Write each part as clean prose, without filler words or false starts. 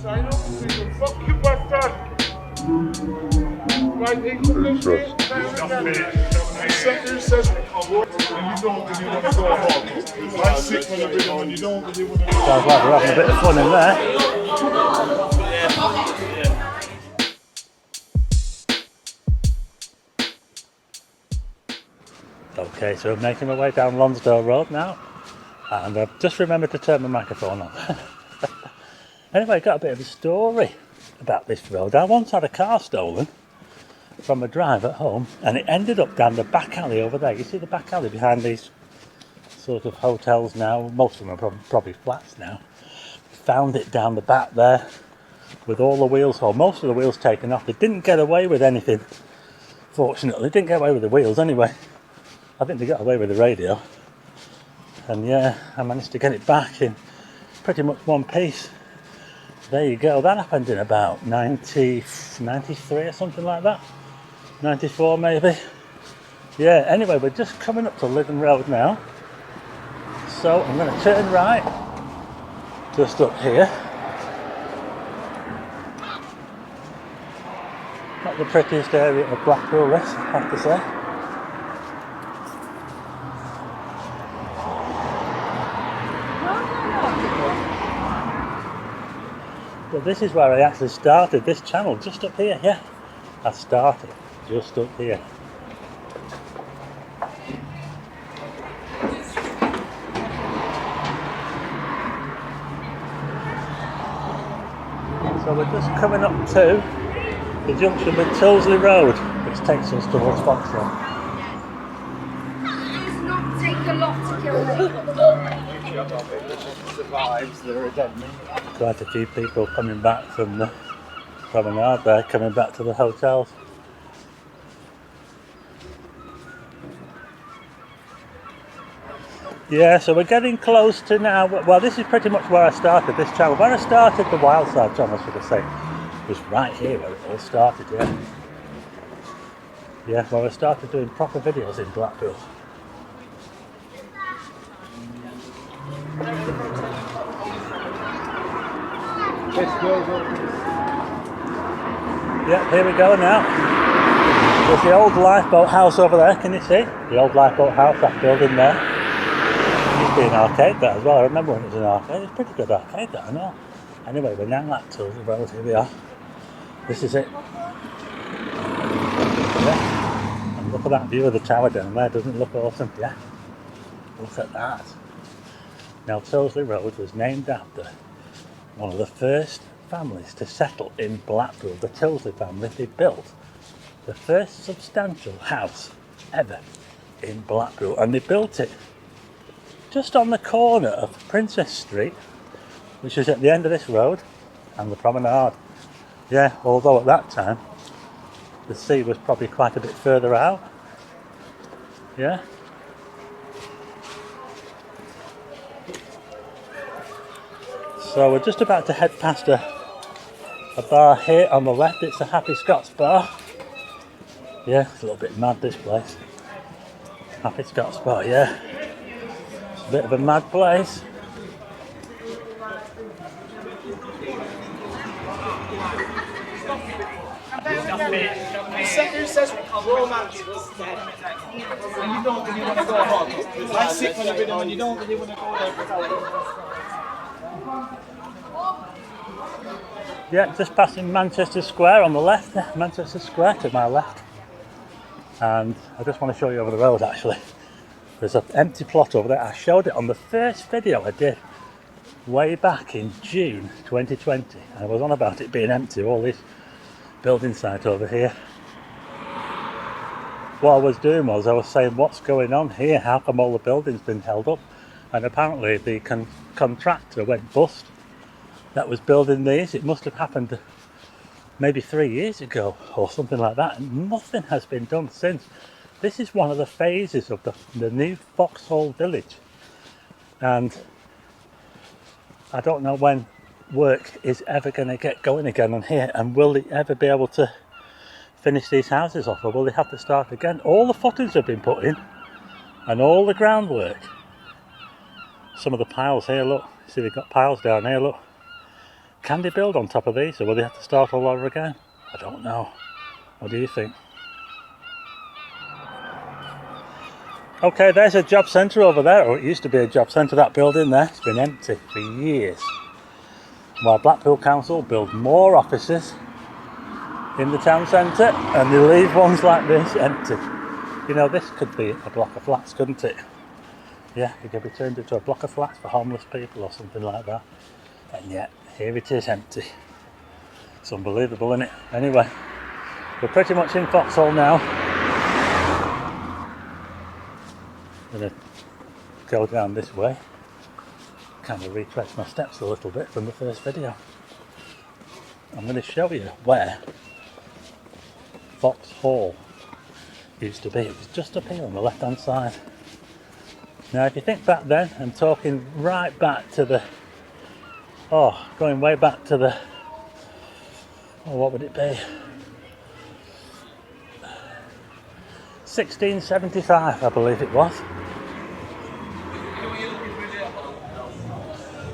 I know, fuck you, bastard. Right, English, Secretary says, and you don't really want to go home. I'm sick when I've been, and you don't really want to go home. Sounds like we're having a bit of fun in there. Okay, so we're making our way down Lonsdale Road now, and I've just remembered to turn my microphone on. Anyway, I got a bit of a story about this road. I once had a car stolen from a drive at home, and it ended up down the back alley over there. You see the back alley behind these sort of hotels now? Most of them are probably flats now. Found it down the back there with all the wheels, or most of the wheels taken off. They didn't get away with anything, fortunately. They didn't get away with the wheels anyway. I think they got away with the radio. And yeah, I managed to get it back in pretty much one piece. There you go. That happened in about 93 or something like that. 94 maybe. Yeah, anyway, we're just coming up to Lytham Road now. So I'm going to turn right, just up here. Not the prettiest area of Blackpool, this, I have to say. But this is where I actually started this channel, just up here, yeah. I started just up here. So we're just coming up to the junction with Lonsdale Road, which takes us towards Foxhall. It does not take a lot to kill me. Survives the redemption. Quite a few people coming back from the promenade there, coming back to the hotels. Yeah, so we're getting close to now. Well, this is pretty much where I started this channel. Where I started the Wildside channel, should I say, was right here where it all started, yeah. Yeah, where I started doing proper videos in Blackpool. Yeah, here we go now. There's the old lifeboat house over there, can you see? The old lifeboat house, that building there. Used to be an arcade there as well. I remember when it was an arcade. It was a pretty good arcade there, I know. Anyway, we're now at Lonsdale Road, here we are. This is it. Yeah. And look at that view of the tower down there, doesn't it look awesome? Yeah. Look at that. Now, Lonsdale Road was named after one of the first families to settle in Blackpool, the Tilsley family. They built the first substantial house ever in Blackpool, and they built it just on the corner of Princess Street, which is at the end of this road, and the promenade. Yeah, although at that time the sea was probably quite a bit further out. Yeah. So we're just about to head past a bar here on the left. It's a Happy Scots bar. Yeah, it's a little bit mad, this place. Happy Scots bar, yeah. It's a bit of a mad place. The secretary says romance was dead, and you don't really want to go home. I'm sick when I've been, and you don't really want to go there. Yeah, just passing Manchester Square on the left. Manchester Square to my left. And I just want to show you over the road actually. There's an empty plot over there. I showed it on the first video I did way back in June 2020. I was on about it being empty, all this building site over here. What I was doing was I was saying, what's going on here? How come all the buildings been held up? And apparently the contractor went bust that was building these. It must have happened maybe 3 years ago or something like that, and nothing has been done since. This is one of the phases of the new Foxhall Village, and I don't know when work is ever going to get going again on here, and will they ever be able to finish these houses off, or will they have to start again? All the footings have been put in and all the groundwork. Some of the piles here, look, see they've got piles down here, look. Can they build on top of these, or will they have to start all over again? I don't know. What do you think? Okay, there's a job centre over there, or it used to be a job centre, that building there. It's been empty for years. While Blackpool Council build more offices in the town centre, and they leave ones like this empty. You know, this could be a block of flats, couldn't it? Yeah, it could be turned into a block of flats for homeless people or something like that. And yet, here it is empty. It's unbelievable, isn't it? Anyway, we're pretty much in Foxhall now. I'm going to go down this way. Kind of retrace my steps a little bit from the first video. I'm going to show you where Foxhall used to be. It was just up here on the left hand side. Now if you think back then, I'm talking right back to the, going way back to the, what would it be? 1675, I believe it was.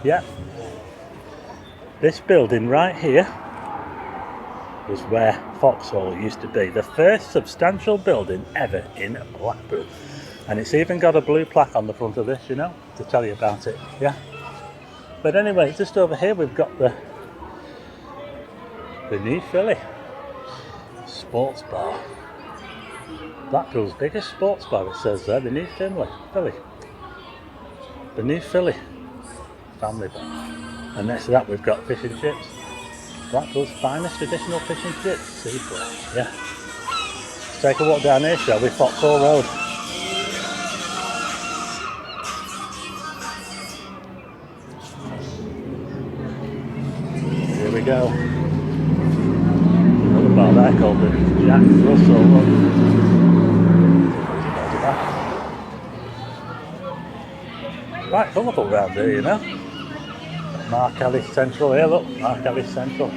Yeah. This building right here was where Foxhall used to be. The first substantial building ever in Blackpool. And it's even got a blue plaque on the front of this, you know, to tell you about it. Yeah. But anyway, just over here we've got the New Philly sports bar. Blackpool's biggest sports bar, it says there, the New Philly. The New Philly family bar. And next to that we've got fish and chips. Blackpool's finest traditional fish and chips. Seafood. Yeah. Let's take a walk down here, shall we? Foxhall Road. Here we go. Another bar there called the Jack Russell. Quite colourful round here, you know. Mark Ellis Central here, look. Mark Ellis Central.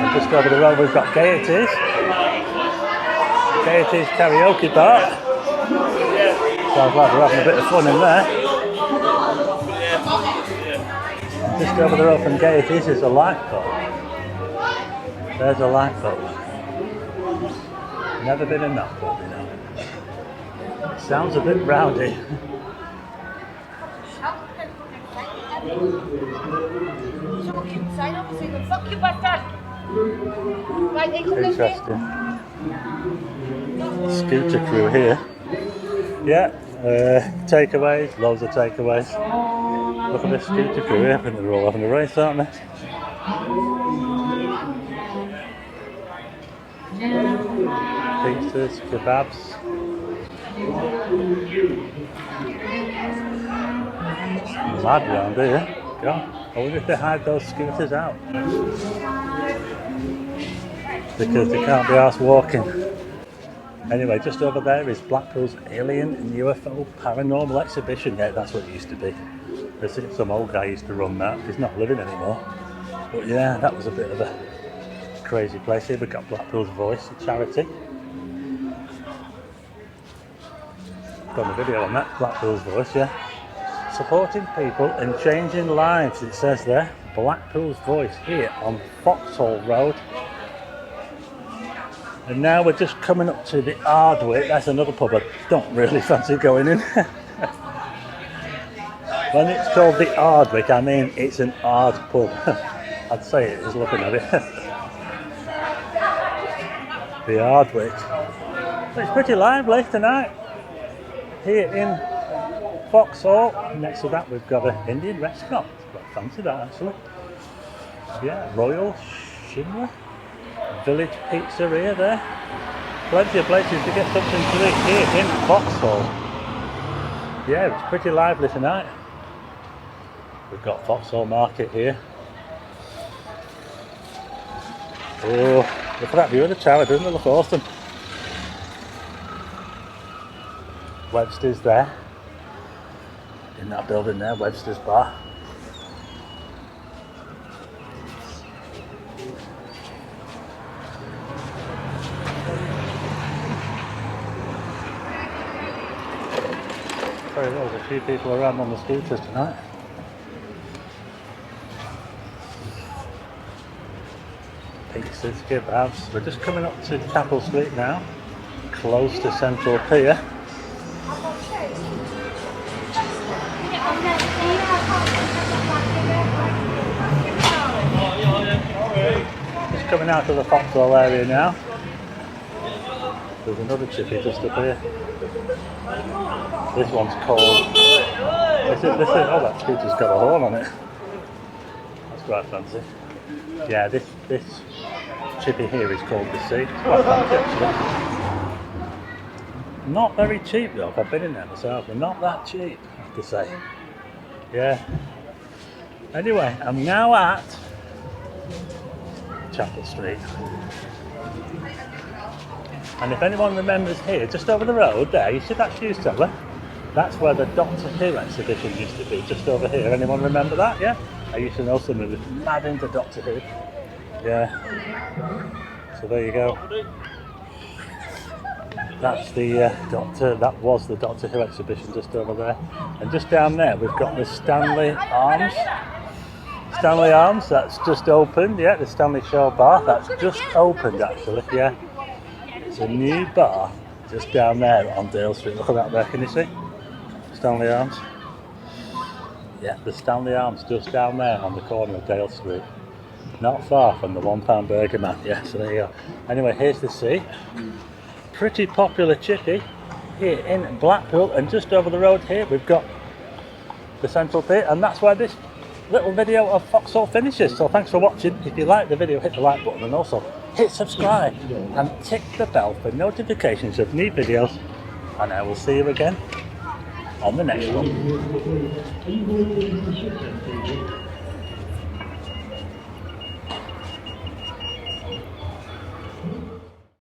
And just over the road we've got Gaieties. Gaieties karaoke bar. Sounds like we're having a bit of fun in there. And just over the road from Gaieties is a lifeboat. There's a lifeboat. Never been in that pub, you know. Sounds a bit rowdy. Interesting. Scooter crew here. Yeah, takeaways, loads of takeaways. Look at this scooter crew here. I think they're all having a race, aren't they? Pizzas, kebabs. Mad round here. God, I wonder if they hide those scooters out. Because they can't be arsed walking. Anyway, just over there is Blackpool's Alien and UFO Paranormal Exhibition. Yeah, that's what it used to be. Some old guy used to run that. He's not living anymore. But yeah, that was a bit of a crazy place. Here we've got Blackpool's Voice, a charity. Done a video on that, Blackpool's Voice, yeah. Supporting people and changing lives, it says there. Blackpool's Voice here on Foxhall Road. And now we're just coming up to the Ardwick. That's another pub I don't really fancy going in. When it's called the Ardwick, I mean it's an Ard pub. I'd say it is looking at it. The Ardwick. But it's pretty lively tonight. Here in Foxhall. Next to that we've got an Indian restaurant. Quite fancy that actually. Yeah, Royal Shimler. Village Pizzeria there. Plenty of places to get something to eat here in Foxhall. Yeah, it's pretty lively tonight. We've got Foxhall Market here. Oh, look at that view of the tower, doesn't it look awesome? Webster's there. In that building there, Webster's Bar. sorry, there was a few people around on the scooters tonight. Pizzas, kebabs. We're just coming up to Chapel Street now, close to Central Pier. Just coming out of the Foxhall area now. There's another chippy just up here. This one's called... oh, that scooter's got a horn on it. That's quite fancy. Yeah, this chippy here is called the Sea. It's quite fancy actually. Not very cheap though, I've been in there myself, but not that cheap, I have to say. Yeah. Anyway, I'm now at Chapel Street. And if anyone remembers here, just over the road there, you see that shoe seller? That's where the Doctor Who exhibition used to be, just over here. Anyone remember that? Yeah? I used to know someone who was mad into Doctor Who. Yeah. So there you go. That's the that was the Doctor Who exhibition just over there. And just down there we've got the Stanley Arms. Stanley Arms, that's just opened, yeah, the Stanley Show Bar, that's just opened actually, yeah. It's a new bar just down there on Dale Street. Look at that there, can you see? Stanley Arms. Yeah, the Stanley Arms just down there on the corner of Dale Street. Not far from the £1 Burger Man, yeah, so there you go. Anyway, here's the Sea. Pretty popular chippy here in Blackpool, and just over the road here we've got the Central Pier, and that's where this little video of Foxhall finishes. So thanks for watching. If you like the video, hit the like button and also hit subscribe and tick the bell for notifications of new videos, and I will see you again on the next one.